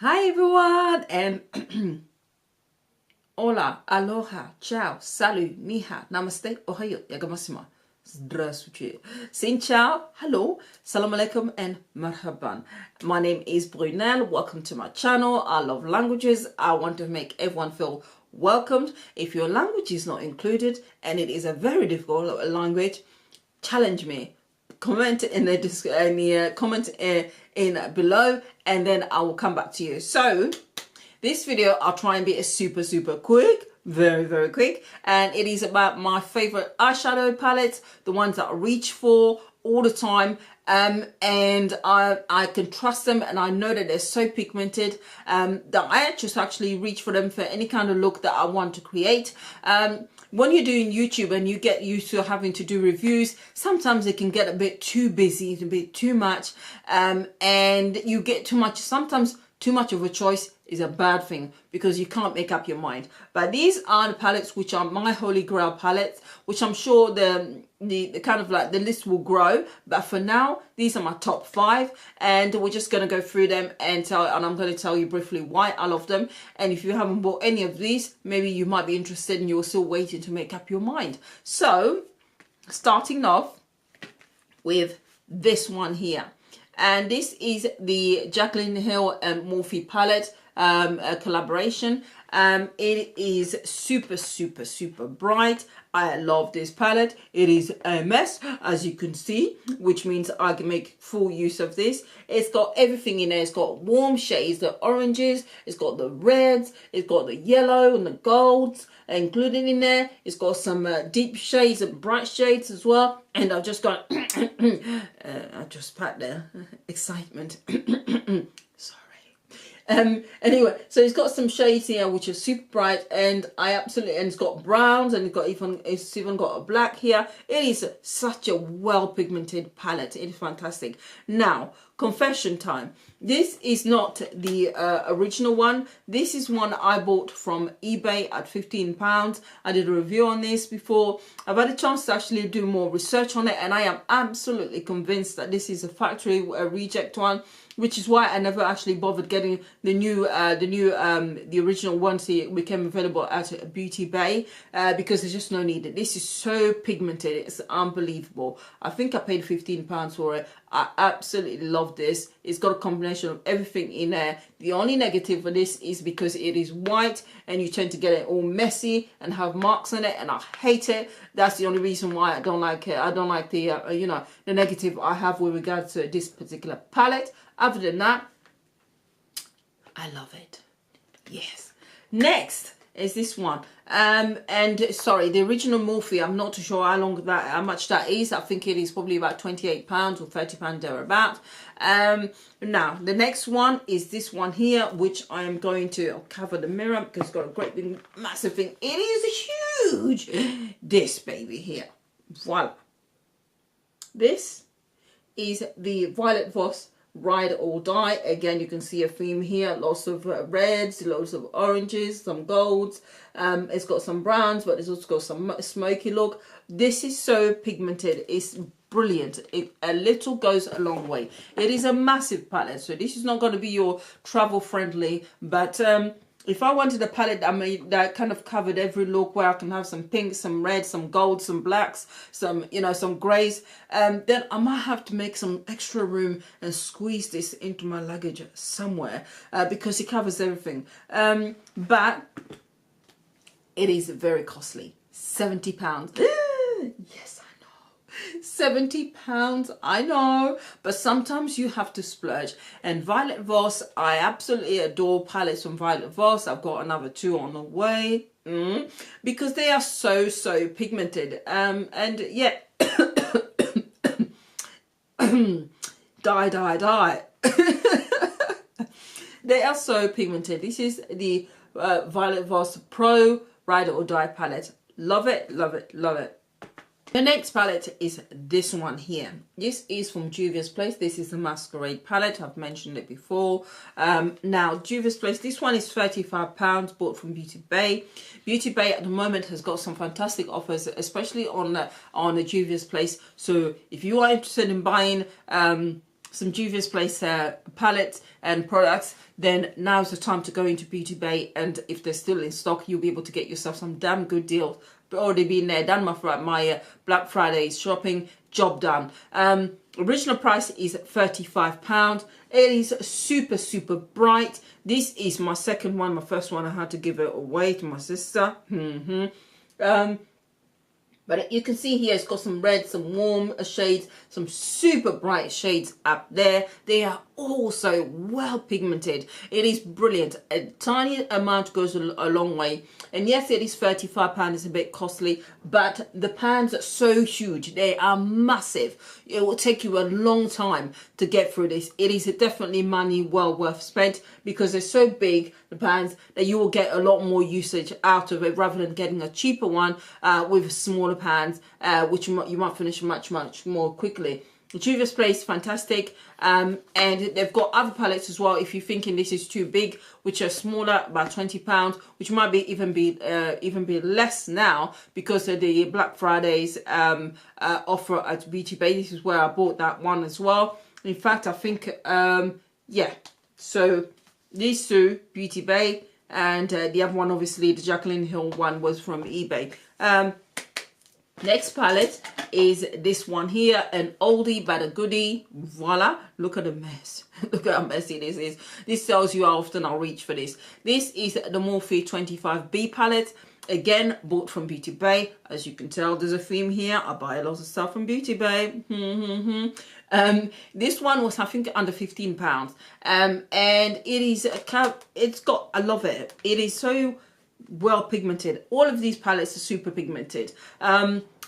Hi everyone, and hola, aloha, ciao, salut, niha, namaste, ohayo, yagamashima, здравствуйте, xin ciao, hello, salam alaikum, and marhaban. My name is Brunel. Welcome to my channel. I love languages. I want to make everyone feel welcomed. If your language is not included and it is a very difficult language, challenge me. Comment in the comment in below, and then I will come back to you. So this video, I'll try and be a super quick, very quick, and it is about my favorite eyeshadow palettes, the ones that I reach for all the time, and I can trust them, and I know that they're so pigmented that I just actually reach for them for any kind of look that I want to create. When you're doing YouTube and you get used to having to do reviews, sometimes it can get a bit too busy, a bit too much, and you get too much. Sometimes too much of a choice is a bad thing because you can't make up your mind. But these are the palettes which are my holy grail palettes, which I'm sure the kind of like the list will grow. But for now, these are my top 5, and we're just going to go through them and I'm going to tell you briefly why I love them. And if you haven't bought any of these, maybe you might be interested and you're still waiting to make up your mind. So starting off with this one here. And this is the Jaclyn Hill and Morphe palette, a collaboration. It is super bright. I love this palette. It is a mess, as you can see, which means I can make full use of this. It's got everything in there. It's got warm shades, the oranges, it's got the reds, it's got the yellow and the golds included in there. It's got some deep shades and bright shades as well. And I've just got, I just pat the excitement. Anyway, so it's got some shades here which are super bright, and and it's got browns, and it's even got a black here. It is such a well pigmented palette. It is fantastic. Now, confession time. This is not the original one. This is one I bought from eBay at £15. I did a review on this before. I've had a chance to actually do more research on it, and I am absolutely convinced that this is a factory reject one, which is why I never actually bothered getting the original ones. It became available at Beauty Bay because there's just no need. This is so pigmented, it's unbelievable. I think I paid £15 for it. I absolutely love this. It's got a combination of everything in there. The only negative for this is because it is white and you tend to get it all messy and have marks on it, and I hate it. That's the only reason why I don't like it. I don't like the the negative I have with regards to this particular palette. Other than that, I love it. Yes. Next is this one. And sorry, the original Morphe, I'm not too sure how much that is. I think it is probably about £28 or £30 thereabout. Now the next one is this one here, which I am going to cover the mirror because it's got a great big massive thing. It is huge. This baby here. Voila. This is the Violet Voss Ride or Die. Again, you can see a theme here. Lots of reds, lots of oranges, some golds. It's got some browns, but it's also got some smoky look. This is so pigmented. It's brilliant. A little goes a long way. It is a massive palette, so this is not going to be your travel friendly, but if I wanted a palette that kind of covered every look, where I can have some pinks, some reds, some golds, some blacks, some some greys, then I might have to make some extra room and squeeze this into my luggage somewhere because it covers everything. But it is very costly. £70. Yes, £70, I know, but sometimes you have to splurge. And Violet Voss, I absolutely adore palettes from Violet Voss. I've got another 2 on the way because they are so pigmented. And yeah, die. They are so pigmented. This is the Violet Voss Pro Ride or Die palette. Love it. The next palette is this one here. This is from Juvia's Place. This is the Masquerade palette. I've mentioned it before. Now, Juvia's Place, this one is £35, bought from Beauty Bay. Beauty Bay at the moment has got some fantastic offers, especially on the Juvia's Place. So if you are interested in buying some Juvia's Place palettes and products, then now's the time to go into Beauty Bay, and if they're still in stock, you'll be able to get yourself some damn good deals. But already been there, done my Black Friday shopping, job done. Original price is £35. It is super, super bright. This is my second one. My first one I had to give it away to my sister. But you can see here it's got some red, some warm shades, some super bright shades up there. They are also well pigmented. It is brilliant. A tiny amount goes a long way. And yes, it is £35. It's a bit costly, but the pans are so huge. They are massive. It will take you a long time to get through this. It is definitely money well worth spent because they're so big, the pans, that you will get a lot more usage out of it rather than getting a cheaper one with smaller pans, which you might finish much more quickly. Juvia's Place, fantastic, and they've got other palettes as well if you're thinking this is too big, which are smaller, about £20, which might even be less now because of the Black Friday's offer at Beauty Bay. This is where I bought that one as well. In fact, I think yeah, so these two, Beauty Bay, and the other one, obviously the Jaclyn Hill one, was from eBay. Next palette is this one here, an oldie but a goodie. Voila, look at the mess. Look at how messy this is. This tells you how often I'll reach for this. This is the Morphe 25B palette. Again, bought from Beauty Bay. As you can tell, there's a theme here. I buy a lot of stuff from Beauty Bay. This one was, I think, under £15. And it is, I love it. It is so well pigmented. All of these palettes are super pigmented.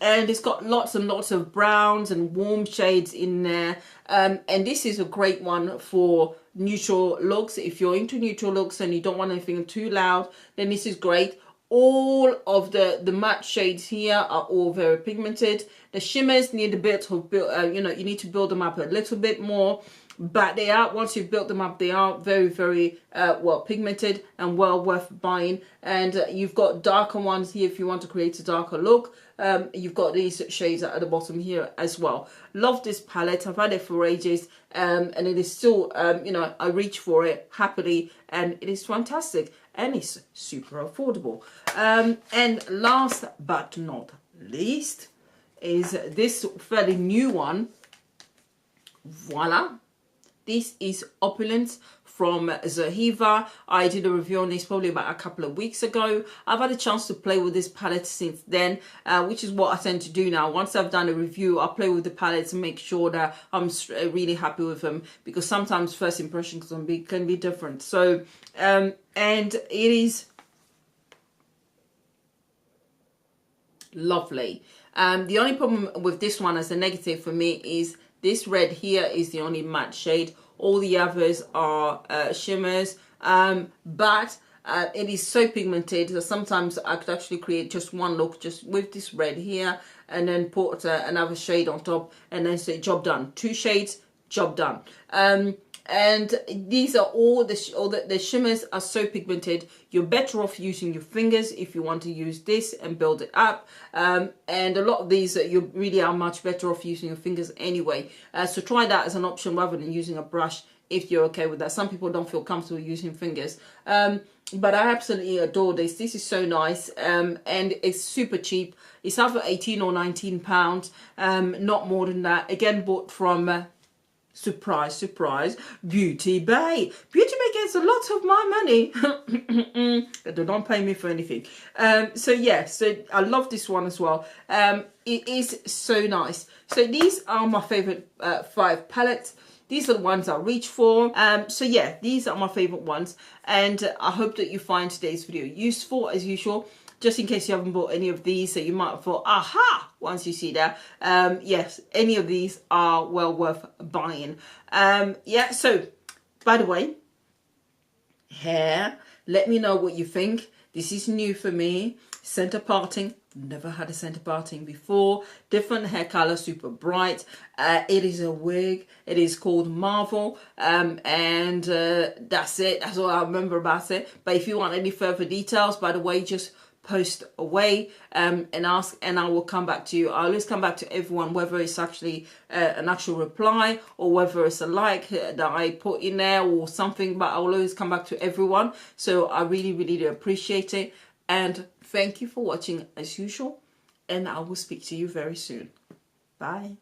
And it's got lots and lots of browns and warm shades in there. And this is a great one for neutral looks. If you're into neutral looks and you don't want anything too loud, then this is great. All of the matte shades here are all very pigmented. The shimmers need a bit of you need to build them up a little bit more, but they are, once you've built them up, they are very, very well pigmented and well worth buying. And you've got darker ones here if you want to create a darker look. You've got these shades at the bottom here as well. Love this palette. I've had it for ages, and it is still I reach for it happily, and it is fantastic, and it's super affordable. And last but not least is this fairly new one. Voila, this is Opulence from Viva. I did a review on this probably about a couple of weeks ago. I've had a chance to play with this palette since then, which is what I tend to do now. Once I've done a review, I'll play with the palettes and make sure that I'm really happy with them, because sometimes first impressions can be different. So, and it is lovely. The only problem with this one as a negative for me is this red here is the only matte shade. All the others are shimmers, but it is so pigmented that sometimes I could actually create just one look just with this red here, and then put another shade on top, and then say job done. 2 shades, job done. And these are all the shimmers are so pigmented. You're better off using your fingers if you want to use this and build it up. And a lot of these you really are much better off using your fingers anyway. So try that as an option rather than using a brush if you're okay with that. Some people don't feel comfortable using fingers. But I absolutely adore this. This is so nice, and it's super cheap. It's either £18 or £19, not more than that. Again, bought from surprise, surprise, Beauty Bay. Beauty Bay gets a lot of my money. They don't pay me for anything. So yeah, so I love this one as well. It is so nice. So these are my favorite 5 palettes. These are the ones I reach for. So yeah, these are my favorite ones. And I hope that you find today's video useful as usual. Just in case you haven't bought any of these, so you might have thought, aha, once you see that. Yes, any of these are well worth buying. Yeah, so, by the way, hair, let me know what you think. This is new for me. Center parting, never had a center parting before. Different hair color, super bright. It is a wig. It is called Marvel, and that's it. That's all I remember about it. But if you want any further details, by the way, just post away and ask, and I will come back to you. I always come back to everyone, whether it's actually an actual reply or whether it's a like that I put in there or something, but I will always come back to everyone. So I really, really do appreciate it. And thank you for watching as usual. And I will speak to you very soon. Bye.